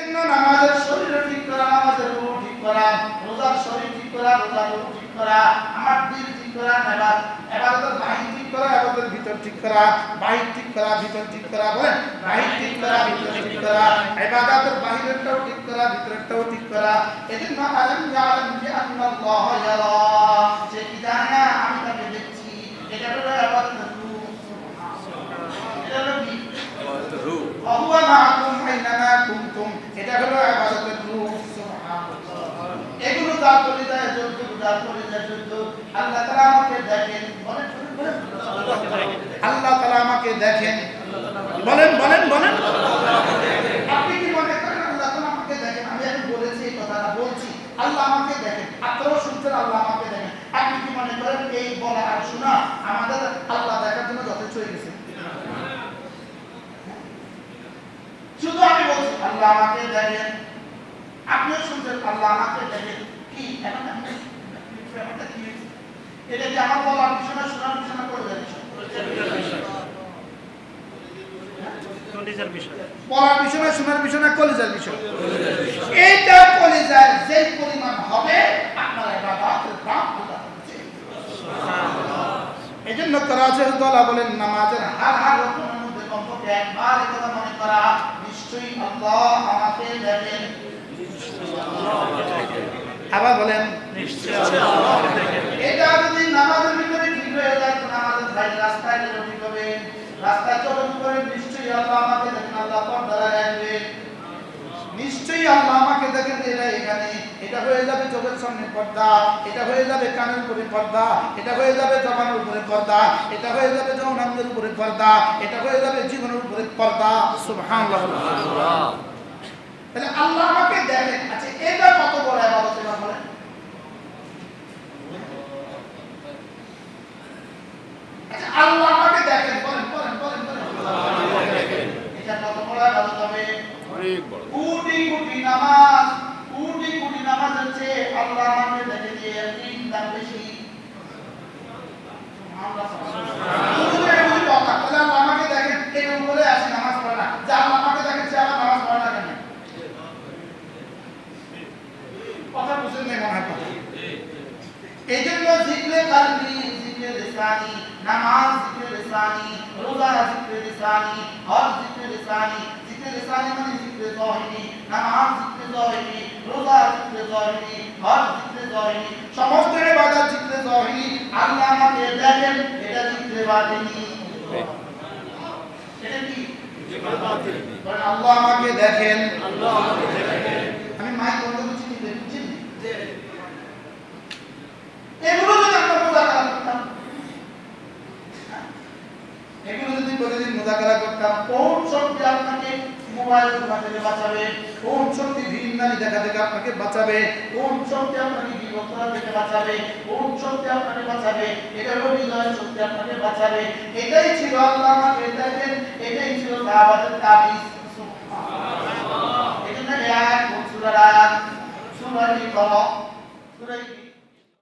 জন্য নামাজের শরীর ঠিক করা, নামাজের রূহ ঠিক করা, রোজার শরীর ঠিক করা, রোজার রূহ ঠিক করা, আমার দিল ঠিক করা, ইবাদতের বাহির ঠিক করা, ইবাদতের ভিতর ঠিক করা, বাহির ঠিক করা, ভিতর ঠিক করা, বলেন বাহির ঠিক করা, ভিতর ঠিক করা, ইবাদতের বাহিরেরটাও ঠিক করা, ভিতরেরটাও ঠিক করা। এজন্য আলাম ইয়ালাম বিআন্নাল্লাহ ইয়ারা, যে কি জানে না আমি তাকে দেখছি, এটা হলো ইবাদতের রূহ। এটা হলো কি ইবাদতের রূহ। ওয়া মাআকুম আইনামা কুনতুম, এটা হলো ইবাদতের রূহ। সুবহানাল্লাহ। এগুলো যা করে যায় যত যা করে যায় যত আল্লাহ তাআলা আমাকে দেখেন, বলেন আল্লাহ তাআলা আমাকে দেখেন, বলেন বলেন বলেন। আপনি কি মনে করেন আল্লাহ তাআলা আমাকে দেখেন? আমি এখন বলেছি এই কথাটা বলছি, আল্লাহ আমাকে দেখেন, আপনারাও শুনছেন আল্লাহ আমাকে দেখেন। আপনি কি মনে করেন এই বলা আর শোনা আমাদের আল্লাহ দেখার জন্য যথেষ্ট হয়ে গেছে? শুধু আমি বলছি আল্লাহ আমাকে দেখেন, আপনিও শুনছেন আল্লাহ আমাকে দেখেন, কি এখন ব্যাপারটা কি? এটা কি আমার বলার বিষয় না, শোনার বিষয় না, করে দেয় বিষয়? বলার বিষয় না, শোনার বিষয় না, কলিজার বিষয়। এইটা কলিজার যে পরিমাণ হবে আপনার ইবাদতের দাম আল্লাহ দিবেন। সুবহানাল্লাহ। এজন্য করাচের দলা বলেন নামাজের হার রকমের মধ্যে কমপক্ষে একবার এই কথা মনে করা, নিশ্চয়ই আল্লাহ আমাকে দেখেন। আবার বলেন নিশ্চয়ই আল্লাহ আমাকে দেখেন। এটা যদি নামাজের ভিতরে ঠিক হয়ে যায় তো নামাজের ভাই রাস্তায় গেলে ঠিক হবে, রাস্তায় চলার পরে নিশ্চয়ই আল্লাহ আমাকে দেখেন, আল্লাহ পর্দা লাগাবেন, নিশ্চয়ই আল্লাহ আমাকে দেখেন। এটা এখানে এটা হয়ে যাবে চোখের সামনে পর্দা, এটা হয়ে যাবে কানের উপরে পর্দা, এটা হয়ে যাবে জবানের উপরে পর্দা, এটা হয়ে যাবে যৌনাঙ্গের উপরে পর্দা, এটা হয়ে যাবে জীবনের উপরে পর্দা। সুবহানাল্লাহ। তাহলে আল্লাহ আমাকে দেখেন, আচ্ছা এটা কত বড় ইবাদত এবার বলেন? আচ্ছা আল্লাহ আমাকে দেখেন, বলেন বলেন বলেন বলেন, এটা কত বড় ইবাদত হবে? অনেক বড়। কোটি কোটি নামাজ, কোটি কোটি নামাজ হচ্ছে আল্লাহ আমাকে দেখে দিয়ে তিন দাম বেশি। সুবহানাল্লাহ। সুবহানাল্লাহ। কথা তাহলে আল্লাহ আমাকে দেখেন, এর উপরে আসে নামাজ পড়ে না, যে আল্লাহ আমাকে দেখেন সে আবার নামাজ পড়ে না কেন? কথা বুঝেন না মনে হয়। এই জন্য জিকরে কালবি, জিকরে লিসানি, নামাজ জিকরে লিসানি, রোজা জিকরে লিসানি, হজ জিকরে লিসানি। জিকরে লিসানি মানে জিকরে যাহিরি, নামাজ জিকরে যাহিরি, রোজা জিকরে যাহিরি, হজ জিকরে যাহিরি, সমস্ত ইবাদত জিকরে যাহিরি। আল্লাহ আমাকে দেখেন, এটা জিকরে বাতিনি। এটা কি জিকরে বাতিনি? বলেন আল্লাহ আমাকে দেখেন, আল্লাহ আমাকে দেখেন। আমি মাইক বন্ধ করছি, বুঝছেন? এগুলো যদি আমরা মুযাকারা করতাম, এগুলো যদি প্রতিদিন মুযাকারা করতাম, কোন শক্তি আপনাকে মোবাইল ধোঁয়া থেকে বাঁচাবে, কোন শক্তি ভিন্নানি দেখা থেকে আপনাকে বাঁচাবে, কোন শক্তি আপনাকে বিপদ করা থেকে বাঁচাবে, কোন শক্তি আপনাকে বাঁচাবে, এটা হলো হৃদয়ের শক্তি আপনাকে বাঁচাবে। এটাই ছিল আল্লাহ আমাকে দেখেন, এটাই ছিল সাহাবাদের তাবিজ। সুবহানাল্লাহ। এজন্য এক সূরার আয়াত, সূরা ইকরা, সূরা